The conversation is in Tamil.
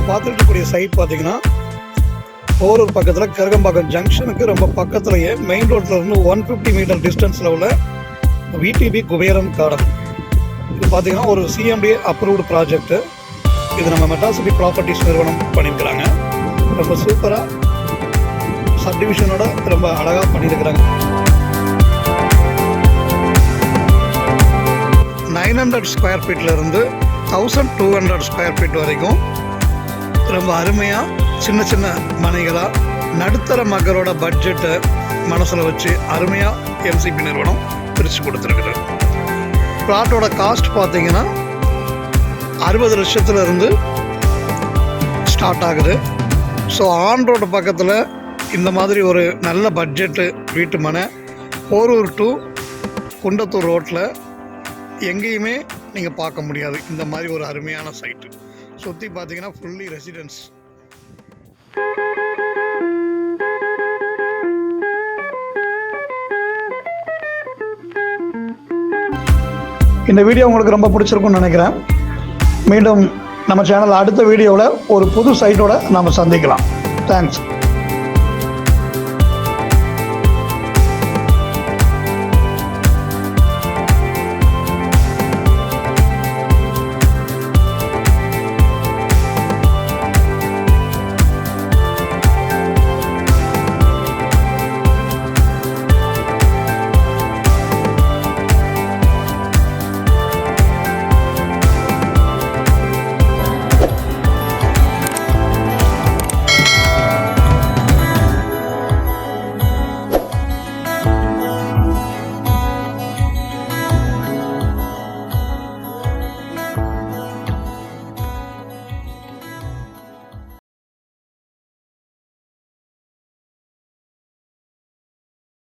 இப்போ பார்த்துருக்கக்கூடிய சைட் பார்த்தீங்கன்னா போரூர் பக்கத்தில் கருகம்பாக்கம் ஜங்ஷனுக்கு ரொம்ப பக்கத்துலேயே மெயின் ரோட்டில் இருந்து 150 மீட்டர் டிஸ்டன்ஸில் உள்ள விடிபி குபேரன் கார்டன். இது பார்த்தீங்கன்னா ஒரு சிஎம்டி அப்ரூவ்டு ப்ராஜெக்ட்டு. இது நம்ம மெட்ராசிட்டி ப்ராப்பர்ட்டிஸ் நிறுவனம் பண்ணியிருக்கிறாங்க. ரொம்ப சூப்பராக சப்டிவிஷனோட ரொம்ப அழகாக பண்ணியிருக்கிறாங்க. 900 ஸ்கொயர் ஃபீட்லேருந்து 1200 ஸ்கொயர் ஃபீட் வரைக்கும் ரொம்ப அருமையாக சின்ன சின்ன மனைகளாக நடுத்தர மக்களோட பட்ஜெட்டை மனசில் வச்சு அருமையாக எம்சிபி நிறுவனம் பிரித்து கொடுத்துருக்குது. ப்ளாட்டோட காஸ்ட் பார்த்தீங்கன்னா 60 லட்சத்துலேருந்து ஸ்டார்ட் ஆகுது. ஸோ ஆன் ரோடு பக்கத்தில் இந்த மாதிரி ஒரு நல்ல பட்ஜெட்டு வீட்டு மனை போரூர் டு குண்டத்தூர் ரோட்டில் எங்கேயுமே நீங்கள் பார்க்க முடியாது. இந்த மாதிரி ஒரு அருமையான சைட்டு சுற்றி பார்த்தீங்கன்னா ஃபுல்லி ரெசிடென்ஸ். இந்த வீடியோ உங்களுக்கு ரொம்ப பிடிச்சிருக்குன்னு நினைக்கிறேன். மீண்டும் நம்ம சேனல் அடுத்த வீடியோவில் ஒரு புது சைட்டோட நம்ம சந்திக்கலாம். தேங்க்ஸ்.